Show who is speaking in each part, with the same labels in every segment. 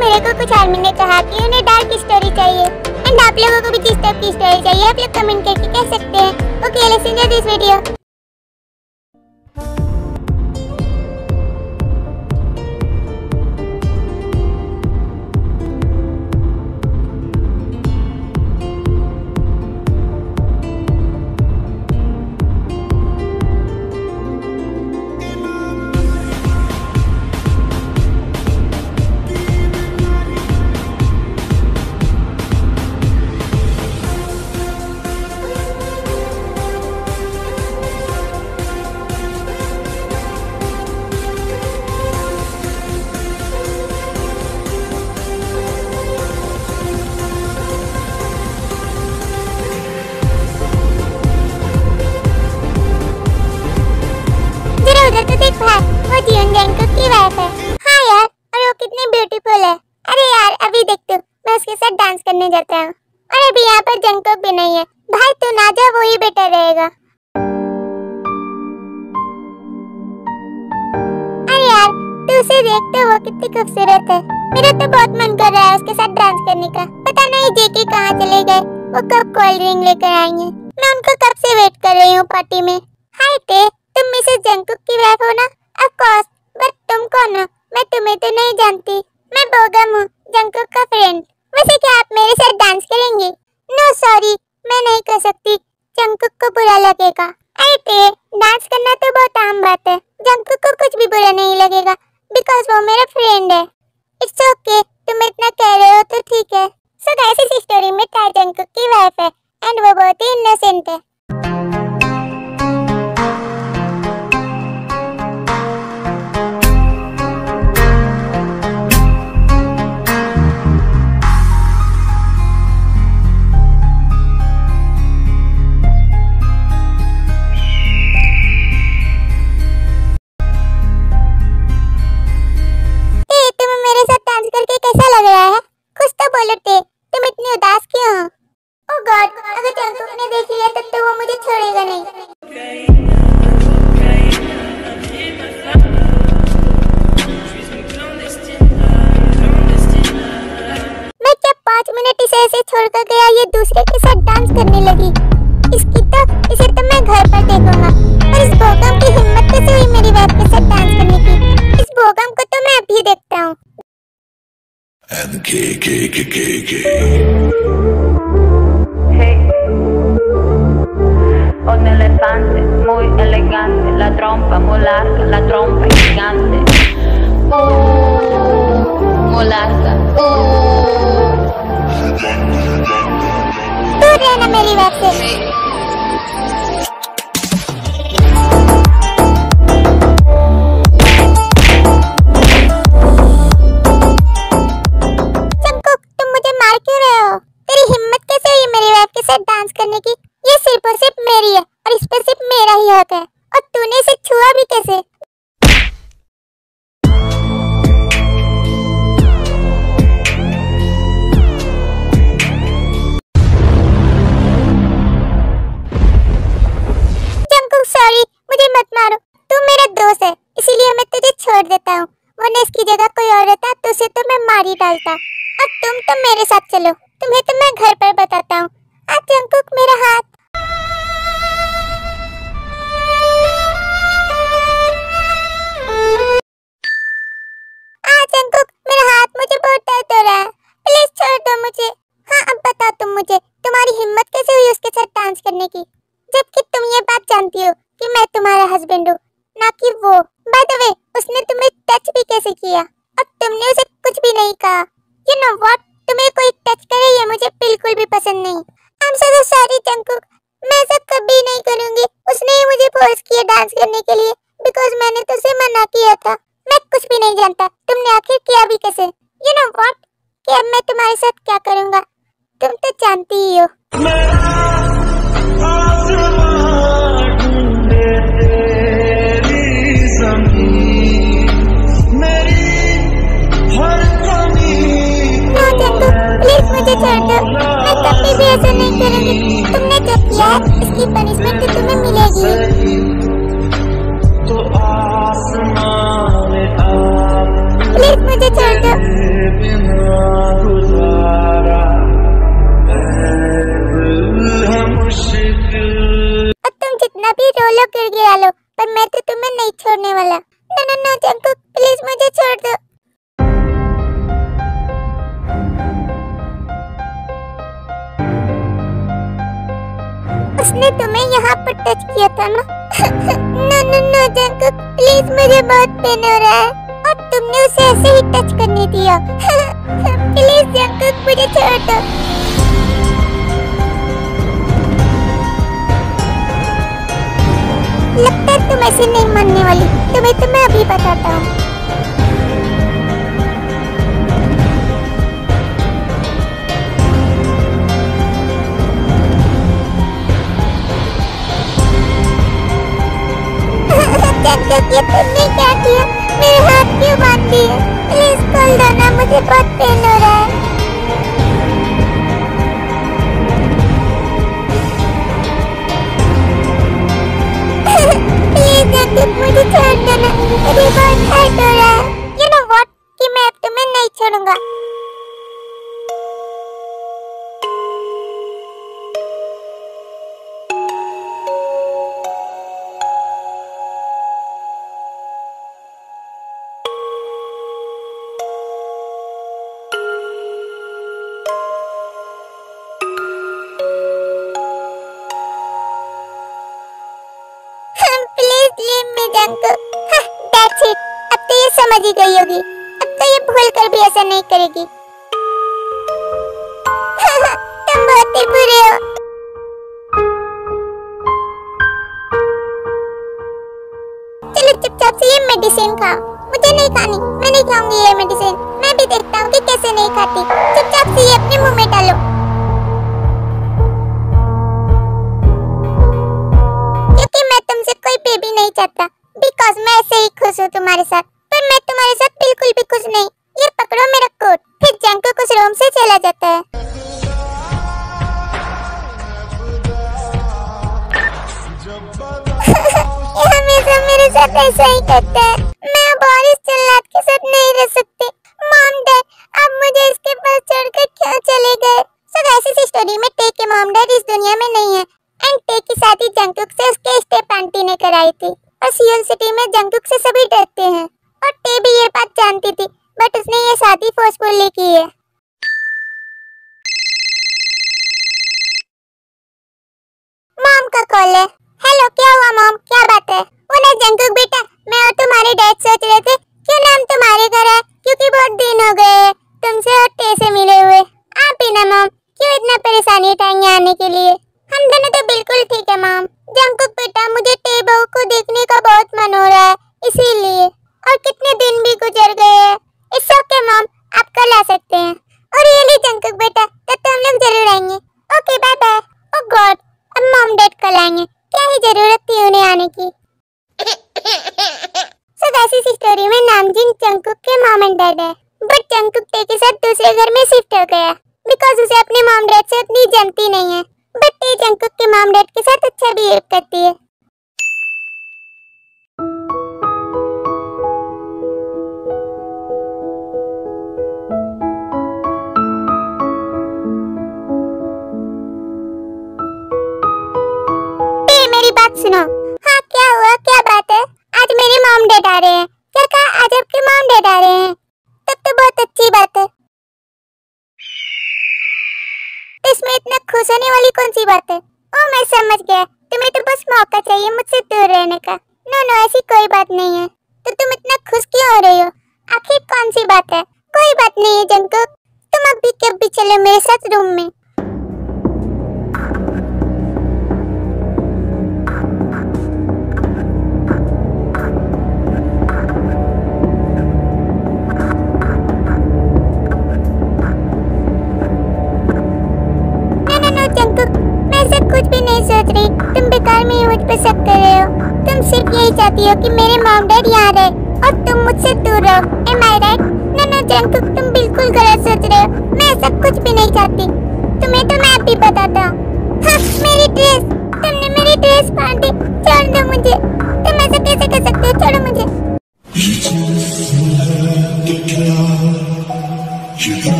Speaker 1: मेरे को कुछ आर्मी ने कहा कि उन्हें डार्क स्टोरी चाहिए एंड आप लोगों को भी जिस टाइप की स्टोरी चाहिए आप लोग कमेंट करके कह सकते हैं। Okay, let's enjoy this video. तो देख भाई, वो जियोन जंगकुक की वाइफ है। हाँ यार, और वो कितनी ब्यूटीफुल है। अरे यार अभी देख तू, मैं उसके साथ डांस करने जाता हूँ। और अभी यहाँ पर जंगकुक भी नहीं है। भाई तू ना जा, वो ही बेटर रहेगा। अरे यार तू उसे देख तो, वो कितनी खूबसूरत है। मेरा तो बहुत मन कर रहा है उसके साथ डांस करने का। पता नहीं जेके कहाँ चले गए, वो कब कोल्ड ड्रिंक लेकर आएंगे। मैं उनको कब से वेट कर रही हूँ पार्टी में। हाय ते, तुम मिसेस जंगकुक की वाइफ हो ना? ऑफ कोर्स, बट तुम कौन हो? मैं तुम्हें तो नहीं जानती। मैं बोगम हूँ, जंगकुक का फ्रेंड। वैसे क्या आप मेरे साथ डांस करेंगी? नो सॉरी, मैं नहीं कर सकती, जंगकुक को बुरा लगेगा। अरे ते, डांस करना तो बहुत आम बात है, जंगकुक को कुछ भी बुरा नहीं लगेगा बिकॉज वो मेरा फ्रेंड है। इट्स ओके, तुम इतना कह रहे हो तो ठीक है। सो गाइस, इस स्टोरी में टाई जंगकुक की वाइफ है एंड वो बहुत ही इनोसेंट है। तुम इतनी उदास क्यों हो? ओह गॉड, अगर जंगकुक ने देख लिया तब तो वो मुझे छोड़ेगा नहीं। मैं क्या 5 मिनट इसे ऐसे छोड़कर गया, ये दूसरे के साथ डांस करने लगी। इसे तो मैं घर पर देखूंगा। और इस बोगम की हिम्मत कैसे हुई मेरी वाइफ के साथ डांस करने की? इस बोगम को तो मैं अभी देखता हूँ।
Speaker 2: And K.
Speaker 3: Hey, ho un elefante muy elegante, la trompa muy larga, la trompa gigante. Muy larga.
Speaker 1: दूर रहना मेरी बात से। डांस करने की ये सिर्फ और सिर्फ मेरी है और इस पर सिर्फ मेरा ही हक है। और तूने इसे छुआ भी कैसे? जंगकुक सॉरी, मुझे मत मारो। तू मेरा दोस्त है इसीलिए मैं तुझे छोड़ देता हूँ, वरना इसकी जगह कोई और रहता तो उसे तो मैं मार ही डालता। और तुम तो मेरे साथ चलो, तुम्हें तो मैं घर पर बताता हूँ। जंगकुक मेरा हाथ। जंगकुक मेरा हाथ, मुझे बहुत दर्द हो रहा है, प्लीज छोड़ दो मुझे। हाँ अब बताओ तुम मुझे, तुम्हारी हिम्मत कैसे हुई उसके साथ डांस करने की, जबकि तुम ये बात जानती हो कि मैं तुम्हारा हस्बैंड हूँ, ना कि वो। बाय द वे, उसने तुम्हें टच भी कैसे किया और तुमने उसे कुछ भी नहीं कहा। यू नो व्हाट, तुम्हें कोई टच करे ये मुझे बिल्कुल भी पसंद नहीं। I'm so sorry जंगकुक, मैं ऐसा कभी नहीं करूंगी। उसने ही मुझे फोर्स किया डांस करने के लिए बिकॉज मैंने तो उसे मना किया था। मैं कुछ भी नहीं जानता, तुमने आखिर किया भी कैसे? You know what, कि अब मैं तुम्हारे साथ क्या करूंगा तुम तो जानती ही हो। प्लीज मुझे छोड़ दो, मैं कभी भी ऐसा नहीं करूंगी। तुमने जो किया है इसकी पनिशमेंट तो तुम्हें मिलेगी। प्लीज मुझे छोड़ दो। अभी रोलो कर गिरा लो, पर मैं तो तुम्हें नहीं छोड़ने वाला। No no no Jungkook, please मुझे छोड़ दो। उसने तुम्हें यहाँ पर टच किया था ना? No no no Jungkook, please मुझे बहुत पेन हो रहा है और तुमने उसे ऐसे ही टच करने दिया। प्लीज जंकुक मुझे छोड़ दो। लगता है तुम ऐसे नहीं मानने वाली, तुम्हें तो मैं अभी बताता हूँ। जंकुक, ये तुमने क्या किया? मेरे हाथ क्यों बांध दिए? प्लीज खोल दो ना, मुझे बहुत पेन हो रहा है। प्लीज जंकुक मुझे छोड़ दो ना, मुझे बहुत हर्ट हो रहा है। You know what? कि मैं अब तुम्हें नहीं छोड़ूंगा। That's it. अब तो ये समझ ही गई होगी, अब तो ये भूल कर भी ऐसा नहीं करेगी। तुम बहुत ही बुरे हो। चलो चुपचाप से ये मेडिसिन खाओ। मुझे नहीं खानी, मैं नहीं खाऊंगी ये मेडिसिन। मैं भी देखता हूँ कि कैसे नहीं खाती। चुपचाप से ये अपने मुंह में डालो। क्योंकि मैं तुमसे कोई बेबी नहीं चाहता, बिकॉज मैं ऐसे ही खुश हूँ तुम्हारे साथ, पर मैं तुम्हारे साथ बिल्कुल भी खुश नहीं। ये पकड़ो मेरा कोट। फिर जंकुक उस रूम से चला जाता है। ये हमेशा मेरे साथ ऐसा ही करता है। मैं अब और इस जल्लाद के साथ नहीं रह सकती। मॉम डैड, अब मुझे इसके पास छोड़कर क्यों चले गए? सो गाइस, इस स्टोरी में टे के मॉम डैड इस दुनिया में नहीं है एंड टे की शादी जंकुक से उसके स्टेप आंटी ने कराई थी। और सियोल सिटी में जंकुक से सभी डरते हैं और टे भी ये बात जानती थी, बट उसने ये शादी फोर्सफुली की है। मॉम का कॉल है। हेलो, क्या हुआ मॉम, क्या बात है? वो ना जंकुक बेटा, मैं और तुम्हारे डैड सोच रहे थे क्यों ना हम तुम्हारे घर आए, क्योंकि बहुत दिन हो गए हैं तुमसे और टे से मिले हुए। आप ही ना मॉम, क्यों इतना परेशानी उठाएंगे आने के लिए? हम दोनों तो बिल्कुल ठीक है मॉम। जंकुक बेटा, मुझे टे बहू को देखने का बहुत मन हो रहा है, इसीलिए। और कितने दिन भी गुजर गए हैं। इट्स ओके मॉम, आप कल आ सकते हैं। और रियली जंकुक बेटा, तब तो हम लोग जरूर आएंगे। Okay bye bye. Oh God, अब मॉम डैड कल आएंगे, क्या ही जरूरत थी उन्हें आने की। सो गाइस, इस स्टोरी में नामजिन जंकुक के मॉम एंड डैड है, बट जंकुक टे के साथ दूसरे घर में शिफ्ट हो गया बिकॉज उसे अपने मॉम डैड से उतनी जमती नहीं है। बट टे जंकुक के मॉम डैड के साथ अच्छा बिहेव करती है। टे, मेरी बात सुनो। हाँ, क्या हुआ, क्या बात है? आज मेरे मॉम डैड आ रहे हैं। क्या कहा? आज आपके मॉम डैड आ रहे हैं? तब तो बहुत अच्छी बात है। इसमें इतना खुश होने वाली कौन सी बात है? ओह, मैं समझ गया, तुम्हें तो बस मौका चाहिए मुझसे दूर रहने का। नो नो, ऐसी कोई बात नहीं है। तो तुम इतना खुश क्यों हो रही हो? आखिर कौन सी बात है? कोई बात नहीं है जंकुक, तुम अभी कब भी चलो मेरे साथ रूम में। कुछ भी नहीं सोच रही, तुम बेकार में ही मुझ पे शक कर रहे हो। तुम सिर्फ यही चाहती हो कि मेरे मॉम डैड यहाँ रहे और तुम मुझसे दूर रहो। Am I right? No no Jungkook, तुम बिल्कुल गलत सोच रहे हो। मैं ऐसा कुछ भी नहीं चाहती। तुम्हें तो मैं अभी बताता हूँ। हाँ, मेरी ड्रेस, तुमने मेरी ड्रेस पहन दी। छोड़ दो मुझे, तुम ऐसा कैसे कर सकते हो? छोड़ो मुझे।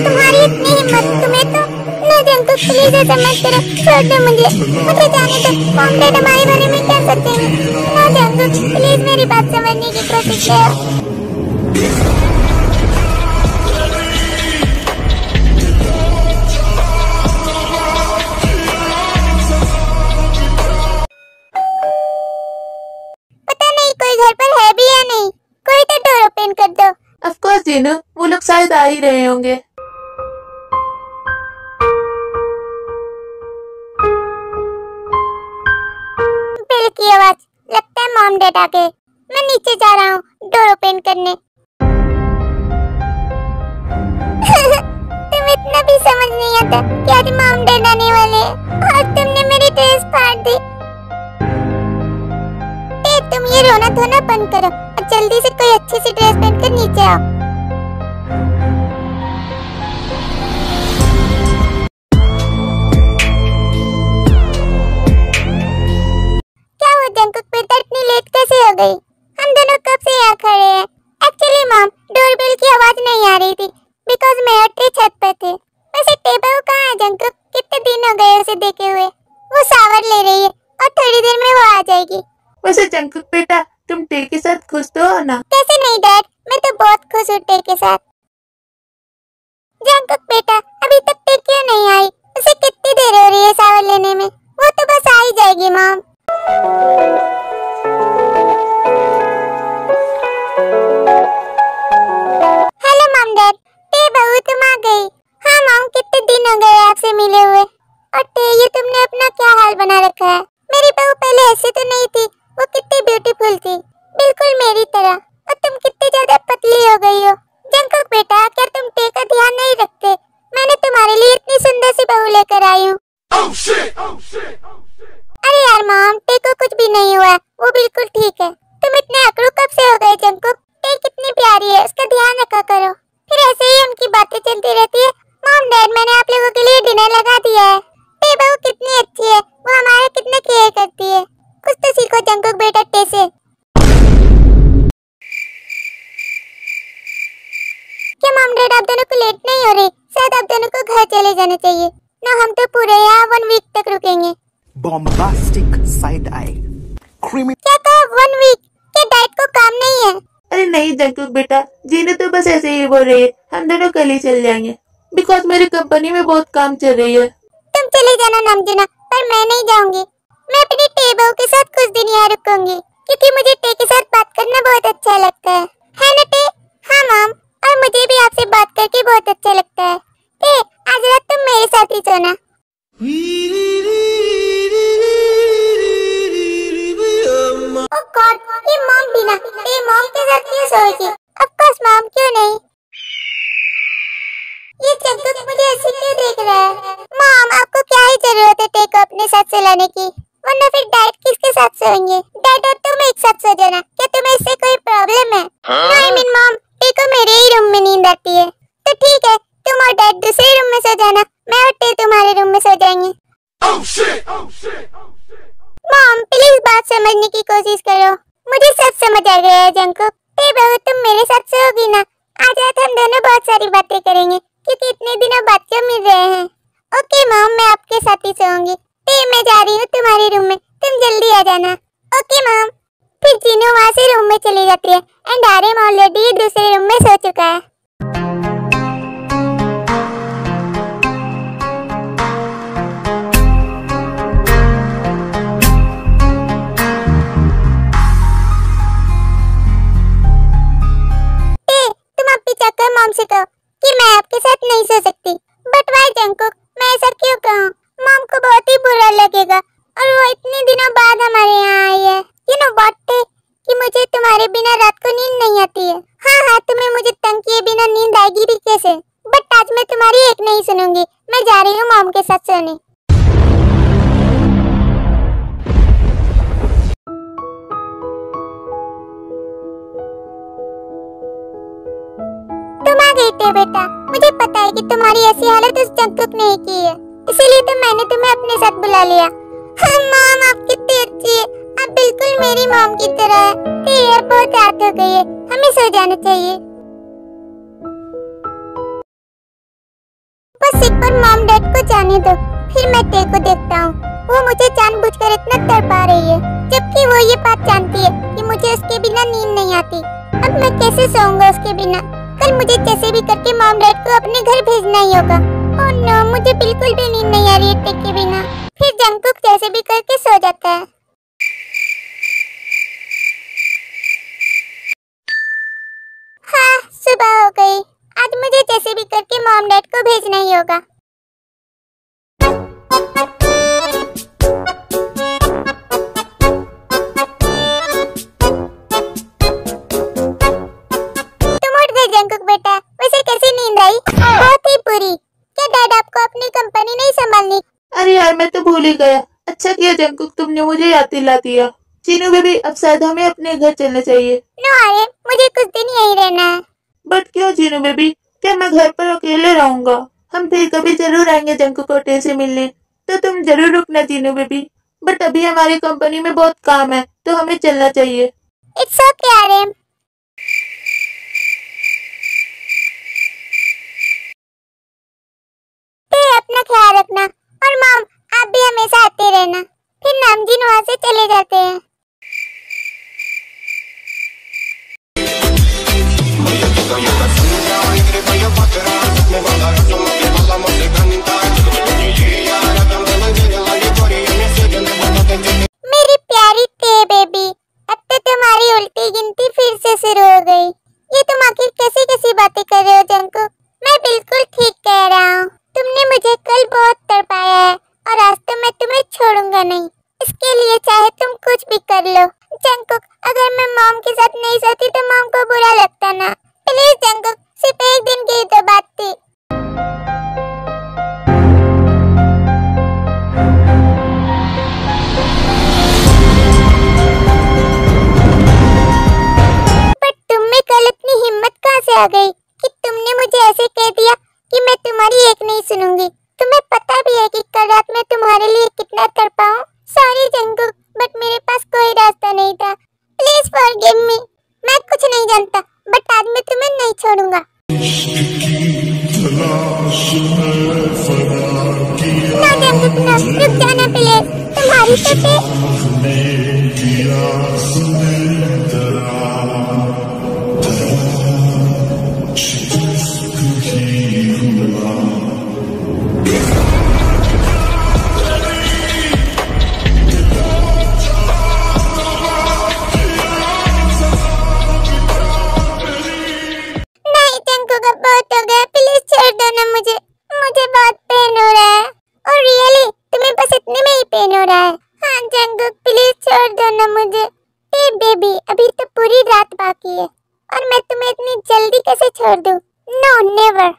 Speaker 1: तुम्हारी इतनी हिम्मत, तुम्हें तो। नो जंकुक, प्लीज ऐसा मत करो, छोड़ दो मुझे जाने दो। मॉम डैड हमारे बारे में क्या सोचेंगे? ना जंकुक, प्लीज मेरी बात समझने की कोशिश करो। पता नहीं कोई घर पर है भी या नहीं, कोई तो डोर ओपन कर दो।
Speaker 4: ऑफ कोर्स जीनू, वो लोग शायद आ ही रहे होंगे।
Speaker 1: बेल की आवाज, लगता है मॉम डैड आ गए। मैं नीचे जा रहा हूँ डोर ओपन करने। तुम इतना भी समझ नहीं आता कि आज मॉम डैड आने वाले हैं और तुमने मेरी ड्रेस फाड़ दी। तुम ये रोना धोना बंद करो और जल्दी से कोई अच्छी सी ड्रेस पहनकर नीचे आओ। क्या वो जंकुक बेटा इतनी लेट कैसे हो गई? हम दोनों कब से यहाँ खड़े हैं। एक्चुअली मॉम, डोरबेल की आवाज नहीं आ रही थी बिकॉज मैं और छत पर थे। वैसे टेबल कहाँ है जंकुक? कितने दिन हो गए उसे देखे हुए। वो शावर ले रही है और थोड़ी देर में वो आ जाएगी।
Speaker 4: वैसे जंकुक बेटा, तुम टे के साथ खुश तो हो ना?
Speaker 1: कैसे नहीं डैड, मैं तो बहुत खुश हूँ टे के साथ। जंकुक बेटा, अभी तक टे क्यों नहीं आई? उसे कितनी देर हो रही है शावर लेने में? वो तो बस आ ही जाएगी मॉम। हेलो मॉम डैड, टे बहू तुम आ गई। हाँ मॉम, कितने दिन हो गए आपसे मिले हुए। और टे, ये तुमने अपना क्या हाल बना रखा है? मेरी बहू पहले ऐसी तो नहीं थी, वो कितनी ब्यूटीफुल थी, बिल्कुल मेरी तरह। और तुम कितनी ज्यादा पतली हो गई हो। जंकुक बेटा, क्या तुम टे का ध्यान नहीं रखते? मैंने तुम्हारे लिए इतनी सुंदर सी बहू लेकर आई हूँ। अरे यार मॉम, टे को कुछ भी नहीं हुआ, वो बिल्कुल ठीक है। तुम इतने अकड़ू कब से हो गए जंकुक? टे कितनी प्यारी है, उसका ध्यान रखा करो। फिर ऐसे ही उनकी बातें चलती रहती है। मॉम डैड, मैंने आप लोगों के लिए डिनर लगा दिया है। टे बहू कितनी अच्छी है, वो हमारा कितना केयर करती है। कुछ तो सीखो जंकुक बेटा टे से। क्या मॉम डैड, आप दोनों को लेट नहीं हो रही? शायद आप दोनों को घर चले जाना चाहिए ना। हम तो पूरे यहाँ 1 वीक तक रुकेंगे।
Speaker 5: बॉम्बास्टिक साइड आई
Speaker 1: क्या कहा 1 वीक? क्या डाइट को काम नहीं है?
Speaker 4: अरे नहीं जंकुक बेटा, जीनू तो बस ऐसे ही बोल रही है। हम दोनों कल ही चल जाएंगे बिकॉज मेरी कंपनी में बहुत काम चल रही है।
Speaker 1: तुम चले जाना नामजुना, पर मैं नहीं जाऊंगी। मैं अपनी टे बहू के साथ कुछ दिन यहाँ रुकूंगी क्योंकि मुझे टे के साथ बात करना बहुत अच्छा लगता है ना टे? हाँ मॉम, और मुझे भी आपसे बात करके बहुत अच्छा लगता है। टे, आज रात तुम मेरे साथ ही सोना। ओह गॉड, ये मॉम भी ना, ये मॉम के साथ क्यों सोएगी? ऑफ कोर्स मॉम, क्यों नहीं। ये जंकुक मुझे ऐसे क्यों देख रहा है? मॉम, आपको क्या ही जरूरत है टे को अपने साथ सुलाने की, वरना फिर डैड किसके साथ सोएंगे? डैड और तुम एक साथ सो जाना। क्या तुम्हें इससे कोई प्रॉब्लम है? नो आई मीन मॉम, टे को मेरे ही रूम में नींद आती है। तो ठीक है, तुम और डैड दूसरे रूम में सो जाना, मैं और टे तुम्हारे रूम में सो जाएंगे। मॉम प्लीज बात समझने की कोशिश करो। मुझे सब समझ आ गया है जंकुक। टे बहू, तुम मेरे साथ सोओगी ना? आज रात हम दोनों बहुत सारी बातें करेंगे क्योंकि इतने दिनों बाद क्यों मिल रहे हैं। ओके मॉम, मैं आपके साथ ही सोऊंगी। टे, मैं जा रही हूँ तुम्हारे रूम में, तुम जल्दी आ जाना। Okay mom. फिर जीनू वहाँ से रूम में चली जाती है एंड आर्यन ऑलरेडी दूसरे रूम में सो चुका है। मॉम से कहो कि मैं आपके साथ नहीं सो सकती। बट वाई जंकुक, मैं ऐसा क्यों कहूँ? मॉम को बहुत ही बुरा लगेगा और वो इतने दिनों बाद हमारे यहाँ आई है। यू नो व्हाट टे, कि मुझे तुम्हारे बिना रात को नींद नहीं आती है। हाँ, तुम्हें मुझे तंग किए बिना नींद आएगी भी कैसे? बट आज मैं तुम्हारी एक नहीं सुनूंगी। मैं जा रही हूँ मॉम के साथ सोने। बेटा, मुझे पता है कि तुम्हारी ऐसी हालत उस जंकुक ने ही की है, इसीलिए तो मैंने तुम्हें अपने साथ बुला लिया। हाँ मॉम, आप कितनी अच्छी है, आप बिल्कुल मेरी मॉम की तरह है। यार बहुत रात हो गई है, हमें सो जाना चाहिए। बस एक बार मॉम डैड को जाने दो। फिर मैं तेरे को देखता हूँ। वो मुझे जानबूझकर इतना तड़पा रही है, जबकि वो ये बात जानती है कि मुझे उसके बिना नींद नहीं आती। अब मैं कैसे सोऊंगा उसके बिना? कल मुझे कैसे भी करके मॉम डैड को अपने घर भेजना ही होगा। ओह नो, मुझे बिल्कुल भी नींद नहीं आ रही है टेक के बिना। फिर जंगकुक कैसे भी करके सो जाता है। हाँ, सुबह हो गई। आज मुझे जैसे भी करके मॉम डैड को भेजना ही होगा। तुम उठ गए जंगकुक बेटा, वैसे कैसी नींद आई? बहुत ही बुरी। क्या डैड आपको अपनी कंपनी नहीं संभालनी?
Speaker 4: अरे यार, मैं तो भूल ही गया। अच्छा किया जंगकुक, तुमने मुझे याद दिला दिया। चीनू बेबी, अब शायद हमें अपने घर चलना चाहिए।
Speaker 1: नो आर्यन, मुझे कुछ दिन यहीं रहना है।
Speaker 4: बट क्यों चीनू बेबी? क्या मैं घर पर अकेले रहूंगा? हम फिर कभी जरूर आएंगे जंगकुक होटल से मिलने, तो तुम जरूर रुकना चीनू बेबी। बट अभी हमारी कंपनी में बहुत काम है, तो हमें चलना चाहिए।
Speaker 1: It's okay Aryan. अपना ख्याल रखना, और मॉम आप भी हमेशा आते रहना। फिर नामजीन वहाँ से चले जाते हैं। मेरी प्यारी टे बेबी, अब तो तुम्हारी उल्टी गिनती फिर से शुरू हो गई। ये तुम आखिर कैसी कैसी बातें कर रहे हो जंगकुक? मैं बिल्कुल ठीक कह रहा हूँ। तुमने मुझे कल बहुत तड़पाया है, और आज तो मैं तुम्हें छोड़ूंगा नहीं। इसके लिए चाहे तुम कुछ भी कर लो। जंगकुक, अगर मैं मॉम के साथ नहीं सोती तो मॉम को बुरा लगता ना। प्लीज जंगकुक, सिर्फ एक दिन की तो बात थी। बट तुम में कल इतनी हिम्मत कहाँ से आ गई कि तुमने मुझे ऐसे कह दिया कि मैं तुम्हारी एक नहीं सुनूंगी? तुम्हें पता भी है कि कल रात मैं तुम्हारे लिए कितना तड़पा हूँ। सॉरी जंगकुक, बट मेरे पास कोई रास्ता नहीं था। Please forgive me. मैं कुछ नहीं जानता, बट आज मैं तुम्हें नहीं छोड़ूंगा। ना जंगकुक ना, रुक जाना प्लीज। तुम्हारी तो बहुत हो गया, प्लीज छोड़ दो ना मुझे। मुझे बहुत पेन हो रहा है। और रियली तुम्हें बस इतने में ही पेन हो रहा है? हाँ जंगकुक, प्लीज छोड़ दो ना मुझे। हे बेबी, अभी तो पूरी रात बाकी है, और मैं तुम्हें इतनी जल्दी कैसे छोड़ दूँ? No never.